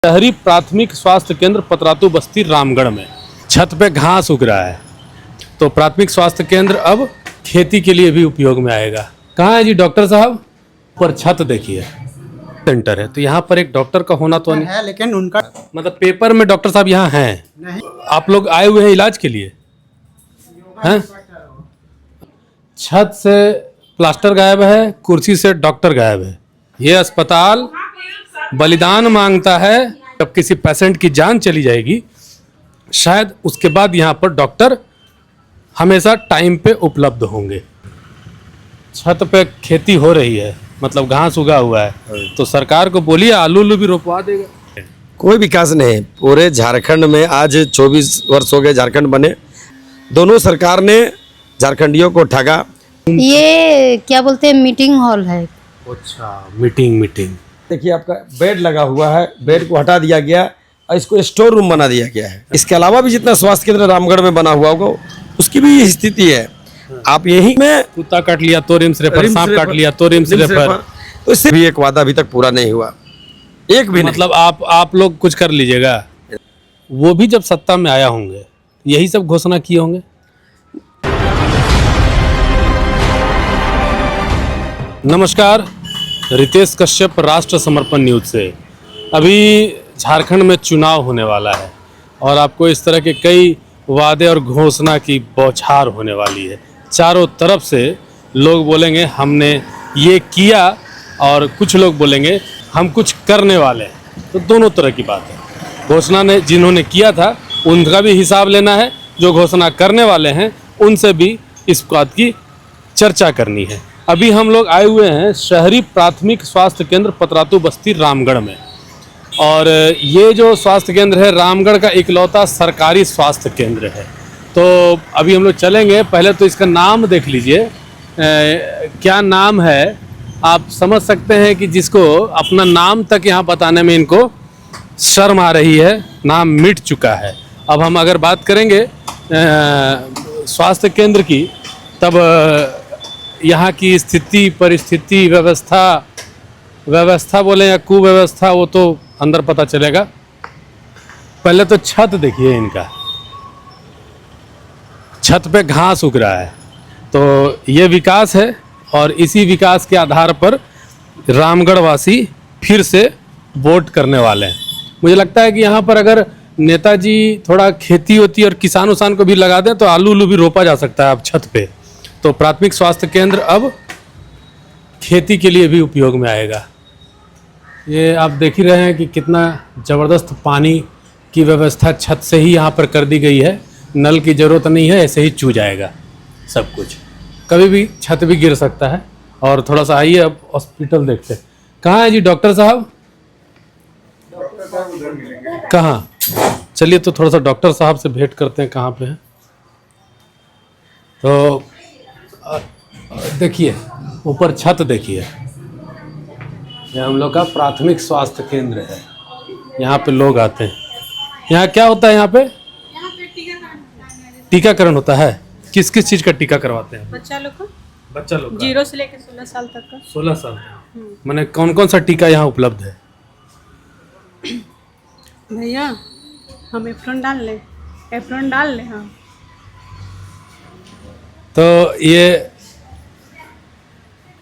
शहरी प्राथमिक स्वास्थ्य केंद्र पतरातू बस्ती रामगढ़ में छत पे घास उग रहा है। तो प्राथमिक स्वास्थ्य केंद्र अब खेती के लिए भी उपयोग में आएगा। कहाँ है जी डॉक्टर साहब? पर छत देखिए, सेंटर है तो यहाँ पर एक डॉक्टर का होना तो नहीं है, लेकिन उनका मतलब पेपर में डॉक्टर साहब यहाँ हैं। नहीं। आप लोग आए हुए हैं इलाज के लिए हैं? छत से प्लास्टर गायब है, कुर्सी से डॉक्टर गायब है। ये अस्पताल बलिदान मांगता है। जब किसी पेशेंट की जान चली जाएगी शायद उसके बाद यहाँ पर डॉक्टर हमेशा टाइम पे उपलब्ध होंगे। छत पे खेती हो रही है, मतलब घास उगा हुआ है, तो सरकार को बोलिए आलू उलू भी रोपवा देगा। कोई विकास नहीं। पूरे झारखंड में आज 24 वर्ष हो गए झारखंड बने। दोनों सरकार ने झारखंडियों को ठगा। ये क्या बोलते हैं, मीटिंग हॉल है। अच्छा, मीटिंग। देखिए आपका बेड लगा हुआ है, बेड को हटा दिया गया और इसको स्टोर रूम बना दिया गया है। इसके अलावा भी जितना स्वास्थ्य केंद्र रामगढ़ में बना हुआ होगा उसकी भी यही स्थिति है। आप यही में कुत्ता काट लिया तो रिम्स रेफर, सांप काट लिया तो रिम्स रेफर। तो इससे भी एक वादा अभी तक पूरा नहीं हुआ, एक भी मतलब आप लोग कुछ कर लीजिएगा। वो भी जब सत्ता में आया होंगे यही सब घोषणा किए होंगे। नमस्कार, रितेश कश्यप, राष्ट्र समर्पण न्यूज से। अभी झारखंड में चुनाव होने वाला है और आपको इस तरह के कई वादे और घोषणा की बौछार होने वाली है। चारों तरफ से लोग बोलेंगे हमने ये किया और कुछ लोग बोलेंगे हम कुछ करने वाले हैं। तो दोनों तरह की बात है। घोषणा ने जिन्होंने किया था उनका भी हिसाब लेना है, जो घोषणा करने वाले हैं उनसे भी इस बात की चर्चा करनी है। अभी हम लोग आए हुए हैं शहरी प्राथमिक स्वास्थ्य केंद्र पतरातू बस्ती रामगढ़ में, और ये जो स्वास्थ्य केंद्र है रामगढ़ का इकलौता सरकारी स्वास्थ्य केंद्र है। तो अभी हम लोग चलेंगे, पहले तो इसका नाम देख लीजिए। क्या नाम है आप समझ सकते हैं कि जिसको अपना नाम तक यहाँ बताने में इनको शर्म आ रही है, नाम मिट चुका है। अब हम अगर बात करेंगे स्वास्थ्य केंद्र की, तब यहाँ की स्थिति परिस्थिति व्यवस्था बोले या कुव्यवस्था वो तो अंदर पता चलेगा। पहले तो छत देखिए इनका, छत पे घास उग रहा है। तो ये विकास है और इसी विकास के आधार पर रामगढ़ वासी फिर से वोट करने वाले हैं। मुझे लगता है कि यहाँ पर अगर नेताजी थोड़ा खेती होती और किसान उसान को भी लगा दें तो आलू उलू भी रोपा जा सकता है अब छत पे। तो प्राथमिक स्वास्थ्य केंद्र अब खेती के लिए भी उपयोग में आएगा। ये आप देख ही रहे हैं कि कितना ज़बरदस्त पानी की व्यवस्था छत से ही यहाँ पर कर दी गई है। नल की ज़रूरत नहीं है, ऐसे ही चू जाएगा सब कुछ। कभी भी छत भी गिर सकता है। और थोड़ा सा आइए अब हॉस्पिटल देखते हैं। कहाँ है जी डॉक्टर साहब? कहाँ? चलिए तो थोड़ा सा डॉक्टर साहब से भेंट करते हैं, कहाँ पे हैं। तो देखिए ऊपर छत देखिए, यह हम लोग का प्राथमिक स्वास्थ्य केंद्र है। यहाँ पे लोग आते हैं। यहाँ क्या होता है? यहाँ पे टीकाकरण होता है। किस किस चीज़ का टीका करवाते हैं? बच्चा लोग का 0 से लेकर 16 साल तक का। 16 साल मैंने कौन कौन सा टीका यहाँ उपलब्ध है? भैया हम एप्रोन डाल ले। हाँ, तो ये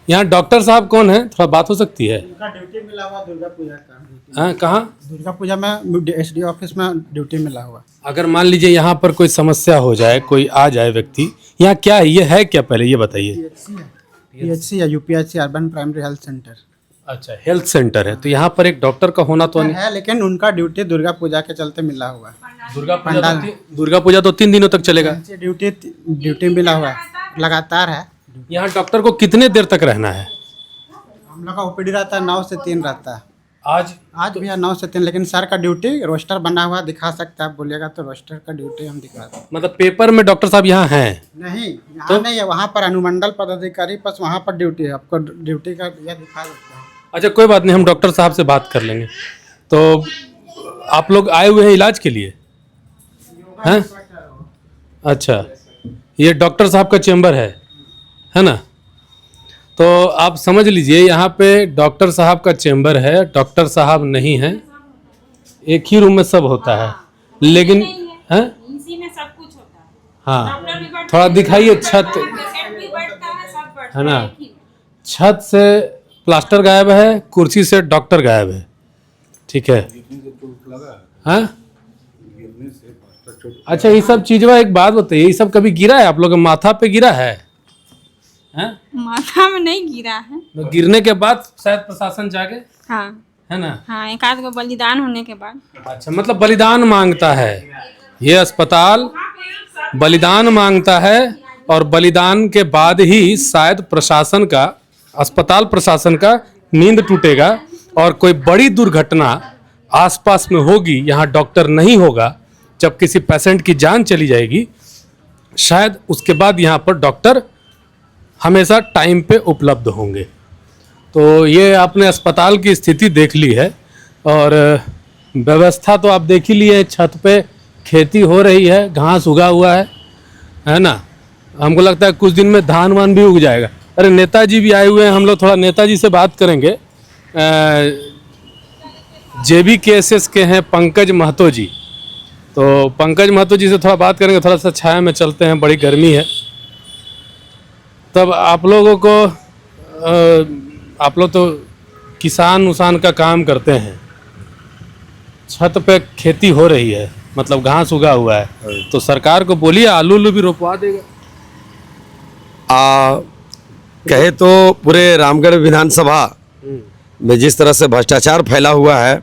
यहाँ डॉक्टर साहब कौन है, थोड़ा बात हो सकती है? उनका ड्यूटी मिला हुआ दुर्गा पूजा का। हाँ, कहाँ? दुर्गा पूजा में एसडी ऑफिस में ड्यूटी मिला हुआ। अगर मान लीजिए यहाँ पर कोई समस्या हो जाए, कोई आ जाए व्यक्ति, यहाँ क्या है, ये है क्या, पहले ये बताइए। पीएचसी या UPHC urban primary health centre. अच्छा, हेल्थ सेंटर है तो यहाँ पर एक डॉक्टर का होना तो नहीं है, लेकिन उनका ड्यूटी दुर्गा पूजा के चलते मिला हुआ। दुर्गा पूजा तो 3 दिनों तक चलेगा। ड्यूटी मिला हुआ लगातार है। यहाँ डॉक्टर को कितने देर तक रहना है? हम लोग का ओपीडी रहता है 9 से 3 रहता है। आज भैया 9 से 3, लेकिन सर का ड्यूटी रोस्टर बना हुआ दिखा सकते हैं, आप बोलिएगा तो रोस्टर का ड्यूटी हम दिखाते हैं। मतलब पेपर में डॉक्टर साहब यहाँ हैं? नहीं, यहाँ नहीं है, वहाँ पर अनुमंडल पदाधिकारी पास वहाँ पर ड्यूटी है। आपको ड्यूटी का यह दिखा सकते हैं। अच्छा, कोई बात नहीं, हम डॉक्टर साहब से बात कर लेंगे। तो आप लोग आए हुए हैं इलाज के लिए हैं? अच्छा, ये डॉक्टर साहब का चेम्बर है ना? तो आप समझ लीजिए यहाँ पे डॉक्टर साहब का चेम्बर है, डॉक्टर साहब नहीं हैं, एक ही रूम में सब होता है, लेकिन हैं? इसी में सब कुछ होता है। हाँ, डॉक्टर भी बैठता थोड़ा है, दिखाइए छत, पेशेंट भी बैठता है, सब बैठता है ना? एक ही में। छत से प्लास्टर गायब है, कुर्सी से डॉक्टर गायब है। ठीक है, हाँ? अच्छा, ये सब चीजवा एक बात बताइए, ये सब कभी गिरा है आप लोग के माथा पे गिरा है? हैं? माथा में नहीं गिरा है। तो गिरने के बाद शायद प्रशासन जाके, हाँ है ना? हाँ, एक आध को बलिदान होने के बाद। अच्छा, मतलब बलिदान मांगता है ये अस्पताल, बलिदान मांगता है, और बलिदान के बाद ही शायद प्रशासन का, अस्पताल प्रशासन का नींद टूटेगा और कोई बड़ी दुर्घटना आसपास में होगी, यहाँ डॉक्टर नहीं होगा, जब किसी पेशेंट की जान चली जाएगी, शायद उसके बाद यहाँ पर डॉक्टर हमेशा टाइम पे उपलब्ध होंगे। तो ये आपने अस्पताल की स्थिति देख ली है, और व्यवस्था तो आप देख ही लिए, छत पे खेती हो रही है, घास उगा हुआ है ना? हमको लगता है कुछ दिन में धान वान भी उग जाएगा। अरे नेताजी भी आए हुए हैं, हम लोग थोड़ा नेताजी से बात करेंगे। JBKSS के हैं पंकज महतो जी, तो पंकज महतो जी से थोड़ा बात करेंगे। थोड़ा सा छाया में चलते हैं, बड़ी गर्मी है। तब आप लोगों को आप लोग तो किसान उसान का काम करते हैं, छत पे खेती हो रही है, मतलब घास उगा हुआ है, तो सरकार को बोलिए आलू उलू भी रोपवा देगा। कहे तो पूरे रामगढ़ विधानसभा में जिस तरह से भ्रष्टाचार फैला हुआ है,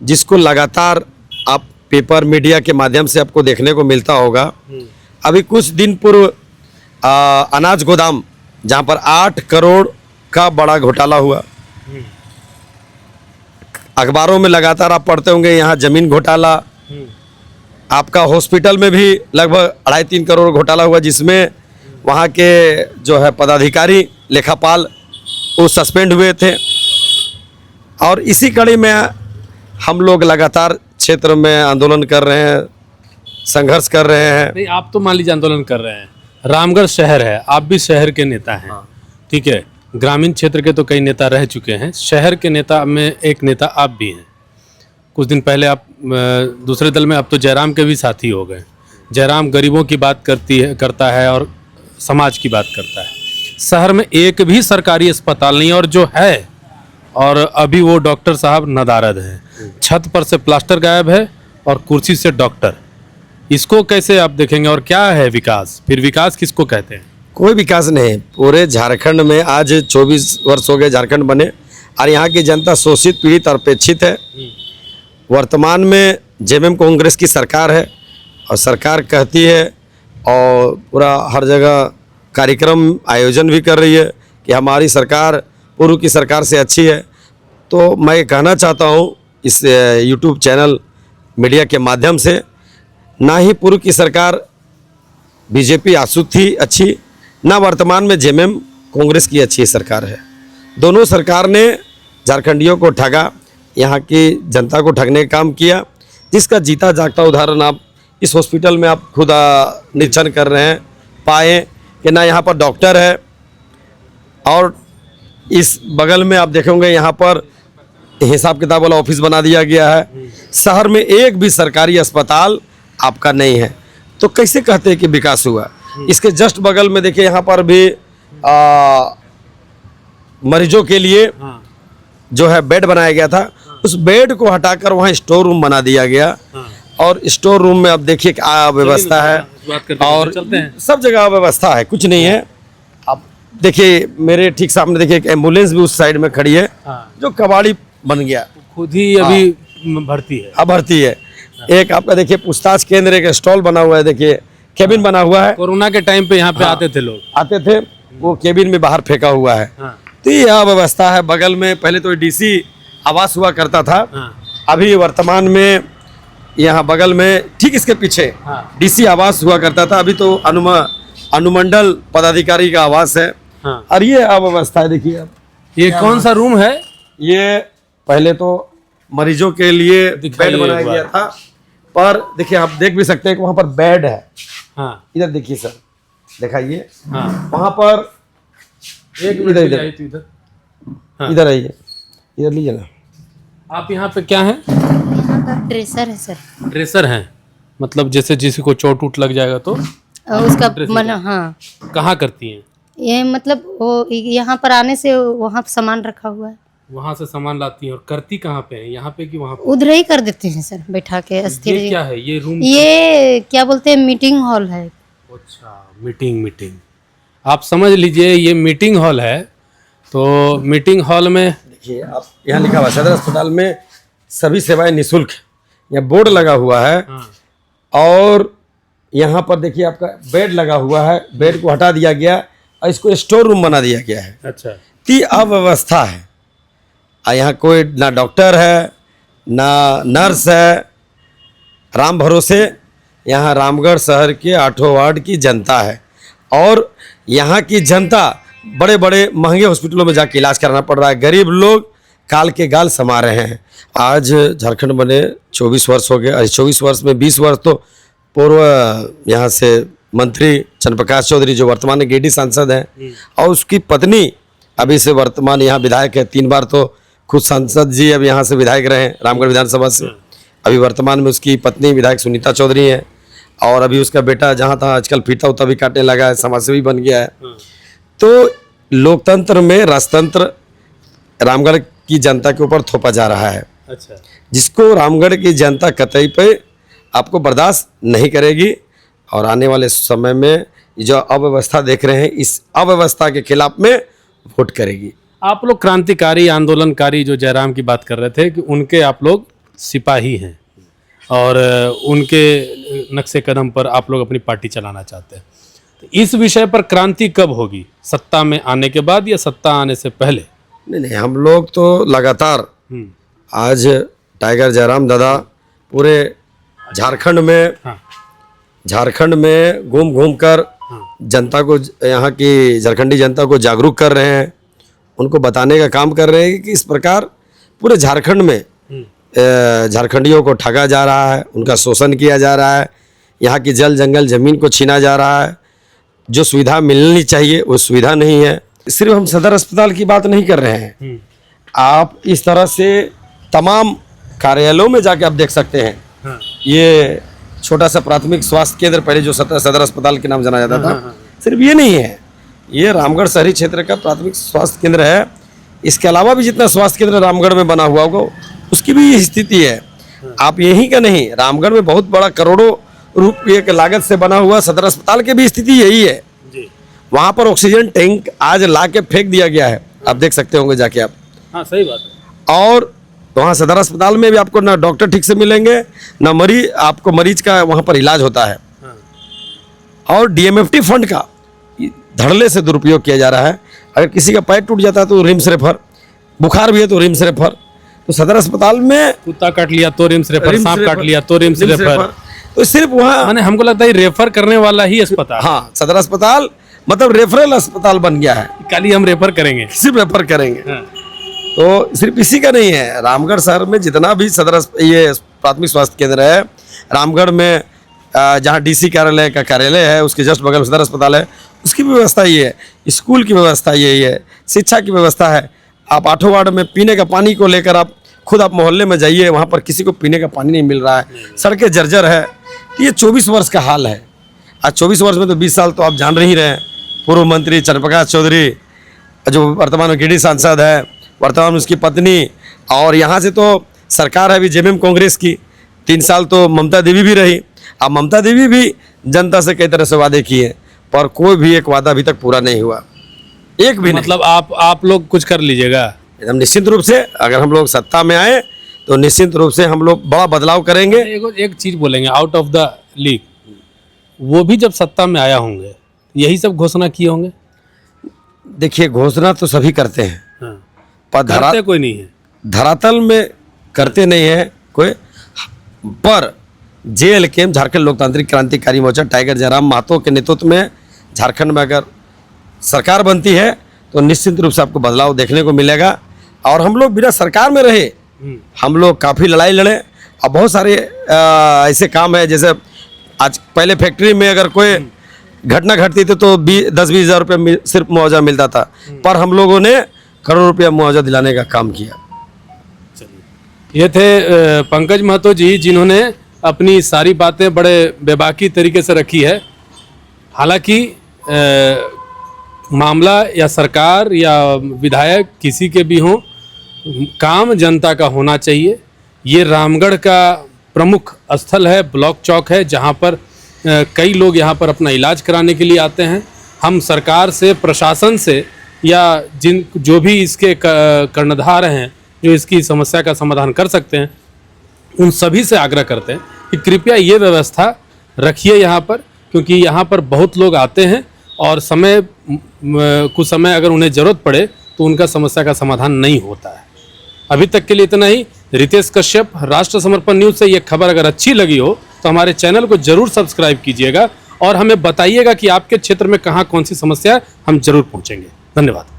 जिसको लगातार आप पेपर मीडिया के माध्यम से आपको देखने को मिलता होगा। अभी कुछ दिन पूर्व अनाज गोदाम, जहां पर 8 करोड़ का बड़ा घोटाला हुआ, अखबारों में लगातार आप पढ़ते होंगे, यहाँ जमीन घोटाला, आपका हॉस्पिटल में भी लगभग 2.5-3 करोड़ घोटाला हुआ, जिसमें वहाँ के जो है पदाधिकारी लेखापाल वो सस्पेंड हुए थे। और इसी कड़ी में हम लोग लगातार क्षेत्र में आंदोलन कर रहे हैं, संघर्ष कर रहे हैं। नहीं, आप तो मान लीजिए आंदोलन कर रहे हैं, रामगढ़ शहर है, आप भी शहर के नेता हैं। ठीक है, ग्रामीण क्षेत्र के तो कई नेता रह चुके हैं, शहर के नेता में एक नेता आप भी हैं। कुछ दिन पहले आप दूसरे दल में, अब तो जयराम के भी साथी हो गए। जयराम गरीबों की बात करता है और समाज की बात करता है। शहर में एक भी सरकारी अस्पताल नहीं, और जो है, और अभी वो डॉक्टर साहब नदारद हैं। छत पर से प्लास्टर गायब है और कुर्सी से डॉक्टर। इसको कैसे आप देखेंगे, और क्या है विकास? फिर विकास किसको कहते हैं? कोई विकास नहीं। पूरे झारखंड में आज 24 वर्ष हो गए झारखंड बने, और यहाँ की जनता शोषित, पीड़ित और अपेक्षित है। वर्तमान में जेएमएम कांग्रेस की सरकार है, और सरकार कहती है और पूरा हर जगह कार्यक्रम आयोजन भी कर रही है कि हमारी सरकार पूर्व की सरकार से अच्छी है। तो मैं कहना चाहता हूँ इस यूट्यूब चैनल मीडिया के माध्यम से, ना ही पूर्व की सरकार बीजेपी आसूद थी अच्छी, ना वर्तमान में जेएमएम कांग्रेस की अच्छी सरकार है। दोनों सरकार ने झारखंडियों को ठगा, यहाँ की जनता को ठगने का काम किया, जिसका जीता जागता उदाहरण आप इस हॉस्पिटल में आप खुद निरीक्षण कर रहे हैं, पाए कि ना यहाँ पर डॉक्टर है, और इस बगल में आप देखेंगे यहाँ पर हिसाब किताब वाला ऑफिस बना दिया गया है। शहर में एक भी सरकारी अस्पताल आपका नहीं है, तो कैसे कहते हैं कि विकास हुआ? इसके जस्ट बगल में देखिए, यहाँ पर भी मरीजों के लिए जो है बेड बनाया गया था, उस बेड को हटाकर वहाँ स्टोर रूम बना दिया गया। और स्टोर रूम में अब देखिए क्या व्यवस्था है, और सब जगह व्यवस्था है, कुछ नहीं है। अब देखिए मेरे ठीक सामने देखिए एक एम्बुलेंस भी उस साइड में खड़ी है, जो कबाड़ी बन गया, खुद ही अभी भर्ती है। अब भर्ती है। एक आपका देखिए पूछताछ केंद्र, एक स्टॉल बना हुआ है, देखिए केबिन बना हुआ है। कोरोना के टाइम पे यहाँ पे आते थे लोग, आते थे, वो केबिन में बाहर फेंका हुआ है। तो ये व्यवस्था है। बगल में पहले तो डीसी आवास हुआ करता था, अभी वर्तमान में यहाँ बगल में ठीक इसके पीछे डीसी आवास हुआ करता था, अभी तो अनुमंडल पदाधिकारी का आवास है। और ये अव्यवस्था है। देखिए अब ये कौन सा रूम है? ये पहले तो मरीजों के लिए बेड बनाया गया था, पर देखिए आप देख भी सकते हैं कि वहाँ पर बेड है। इधर देखिए सर, दिखाइए, वहाँ पर एक इधर इधर इधर आइए, इधर लीजिए ना। आप यहाँ पे क्या है? ड्रेसर है सर। ड्रेसर हैं, मतलब जैसे किसी को चोट उट लग जाएगा तो और उसका हाँ, कहाँ करती हैं? ये मतलब वो यहाँ पर आने से वहाँ सामान रखा हुआ है, वहाँ से सामान लाती हैं और करती कहाँ पे है, यहाँ पे कि वहाँ पे? उधर ही कर देते हैं सर, बैठा के ये अस्थिर। क्या है, ये रूम? ये क्या बोलते हैं, मीटिंग हॉल है। अच्छा, मीटिंग आप समझ लीजिए, ये मीटिंग हॉल है। तो मीटिंग हॉल में देखिए आप यहाँ लिखा हुआ है सदर अस्पताल में सभी सेवाएं निःशुल्क, यहाँ बोर्ड लगा हुआ है। हाँ। और यहाँ पर देखिए आपका बेड लगा हुआ है, बेड को हटा दिया गया और इसको स्टोर रूम बना दिया गया है। अच्छा, ती अव्यवस्था है, और यहाँ कोई ना डॉक्टर है ना नर्स है। राम भरोसे यहाँ रामगढ़ शहर के 8 वार्ड की जनता है, और यहाँ की जनता बड़े बड़े महंगे हॉस्पिटलों में जाके इलाज कराना पड़ रहा है। गरीब लोग काल के गाल समा रहे हैं। आज झारखंड बने 24 वर्ष हो गए, और 24 वर्ष में 20 वर्ष तो पूर्व यहाँ से मंत्री चंद्रप्रकाश चौधरी जो वर्तमान में गेडी सांसद हैं, और उसकी पत्नी अभी से वर्तमान यहाँ विधायक है। 3 बार तो खुद सांसद जी अब यहाँ से विधायक रहे रामगढ़ विधानसभा से। अभी वर्तमान में उसकी पत्नी विधायक सुनीता चौधरी हैं, और अभी उसका बेटा जहाँ था आजकल फीता उता भी काटने लगा है, समाजसेवी बन गया है। तो लोकतंत्र में राजतंत्र रामगढ़ की जनता के ऊपर थोपा जा रहा है। अच्छा, जिसको रामगढ़ की जनता कतई पे आपको बर्दाश्त नहीं करेगी, और आने वाले समय में जो अव्यवस्था देख रहे हैं, इस अव्यवस्था के खिलाफ में वोट करेगी। आप लोग क्रांतिकारी आंदोलनकारी जो जयराम की बात कर रहे थे कि उनके आप लोग सिपाही हैं, और उनके नक्शे कदम पर आप लोग अपनी पार्टी चलाना चाहते हैं। तो इस विषय पर क्रांति कब होगी, सत्ता में आने के बाद या सत्ता आने से पहले? नहीं, हम लोग तो लगातार आज टाइगर जयराम दादा पूरे झारखंड में हाँ। झारखंड में घूम कर जनता को, यहाँ की झारखंडी जनता को जागरूक कर रहे हैं, उनको बताने का काम कर रहे हैं कि इस प्रकार पूरे झारखंड में झारखंडियों को ठगा जा रहा है, उनका शोषण किया जा रहा है, यहाँ की जल जंगल ज़मीन को छीना जा रहा है, जो सुविधा मिलनी चाहिए वो सुविधा नहीं है। सिर्फ हम सदर अस्पताल की बात नहीं कर रहे हैं, आप इस तरह से तमाम कार्यालयों में जाके आप देख सकते हैं। हाँ। ये छोटा सा प्राथमिक स्वास्थ्य केंद्र पहले जो सदर अस्पताल के नाम जाना जाता था, सिर्फ ये नहीं है, ये रामगढ़ शहरी क्षेत्र का प्राथमिक स्वास्थ्य केंद्र है। इसके अलावा भी जितना स्वास्थ्य केंद्र रामगढ़ में बना हुआ होगा उसकी भी यही स्थिति है। आप यहीं का नहीं, रामगढ़ में बहुत बड़ा करोड़ों रुपये की लागत से बना हुआ सदर अस्पताल की भी स्थिति यही है। वहाँ पर ऑक्सीजन टैंक आज ला के फेंक दिया गया है, आप देख सकते होंगे जाके आप। हाँ, सही बात है। और वहाँ सदर अस्पताल में भी आपको ना डॉक्टर ठीक से मिलेंगे, ना आपको मरीज का वहाँ पर इलाज होता है। और डीएमएफटी फंड का धड़ल्ले से दुरुपयोग किया जा रहा है। अगर किसी का पैर टूट जाता है तो रिम्स रेफर, बुखार भी है तो रिम्स रेफर। तो सदर अस्पताल में कुत्ता काट लिया तो रिम्स रेफर, सांप काट लिया तो रिम्स रेफर। तो सिर्फ वहाँ माने हमको लगता है रेफर करने वाला ही अस्पताल। हाँ, सदर अस्पताल मतलब रेफरल अस्पताल बन गया है, कल ही हम रेफर करेंगे। सिर्फ रेफर करेंगे। हाँ। तो सिर्फ इसी का नहीं है, रामगढ़ शहर में जितना भी ये प्राथमिक स्वास्थ्य केंद्र है, रामगढ़ में जहाँ डीसी कार्यालय का कार्यालय है उसके जस्ट बगल में सदर अस्पताल है, उसकी भी व्यवस्था ये है, स्कूल की व्यवस्था यही है, शिक्षा की व्यवस्था है। आप 8 वार्ड में पीने का पानी को लेकर आप खुद आप मोहल्ले में जाइए, वहाँ पर किसी को पीने का पानी नहीं मिल रहा है, सड़कें जर्जर है। तो ये 24 वर्ष का हाल है। आज 24 वर्ष में तो 20 साल तो आप जान ही रहे हैं। पूर्व मंत्री चंद्रप्रकाश चौधरी जो वर्तमान में गेडी सांसद है, वर्तमान में उसकी पत्नी, और यहाँ से तो सरकार है अभी जेएमएम कांग्रेस की। 3 साल तो ममता देवी भी रही। अब ममता देवी भी जनता से कई तरह से वादे किए, पर कोई भी एक वादा अभी तक पूरा नहीं हुआ, एक भी। मतलब आप लोग कुछ कर लीजिएगा एकदम निश्चित रूप से। अगर हम लोग सत्ता में आए तो निश्चित रूप से हम लोग बड़ा बदलाव करेंगे। एक चीज बोलेंगे, आउट ऑफ द लीग वो भी जब सत्ता में आया होंगे यही सब घोषणा किए होंगे। देखिए, घोषणा तो सभी करते हैं, हाँ। पर कोई नहीं है, धरातल में करते नहीं है कोई। पर JLKM झारखंड लोकतांत्रिक क्रांतिकारी मोर्चा टाइगर जयराम महतो के नेतृत्व में झारखंड में अगर सरकार बनती है तो निश्चित रूप से आपको बदलाव देखने को मिलेगा। और हम लोग बिना सरकार में रहे, हम लोग काफ़ी लड़ाई लड़े, और बहुत सारे ऐसे काम है, जैसे आज पहले फैक्ट्री में अगर कोई घटना घटती थी तो 10-20 हज़ार रुपये सिर्फ मुआवजा मिलता था, पर हम लोगों ने करोड़ रुपया मुआवजा दिलाने का काम किया। ये थे पंकज महतो जी, जिन्होंने अपनी सारी बातें बड़े बेबाकी तरीके से रखी है। हालांकि मामला या सरकार या विधायक किसी के भी हों, काम जनता का होना चाहिए। ये रामगढ़ का प्रमुख स्थल है, ब्लॉक चौक है, जहाँ पर कई लोग यहाँ पर अपना इलाज कराने के लिए आते हैं। हम सरकार से, प्रशासन से या जो भी इसके कर्णधार हैं, जो इसकी समस्या का समाधान कर सकते हैं, उन सभी से आग्रह करते हैं कि कृपया ये व्यवस्था रखिए यहाँ पर, क्योंकि यहाँ पर बहुत लोग आते हैं और कुछ समय अगर उन्हें ज़रूरत पड़े तो उनका समस्या का समाधान नहीं होता है। अभी तक के लिए इतना ही। रितेश कश्यप, राष्ट्र समर्पण न्यूज़ से ये खबर अगर अच्छी लगी हो तो हमारे चैनल को ज़रूर सब्सक्राइब कीजिएगा और हमें बताइएगा कि आपके क्षेत्र में कहाँ कौन सी समस्या है, हम जरूर पहुँचेंगे। धन्यवाद।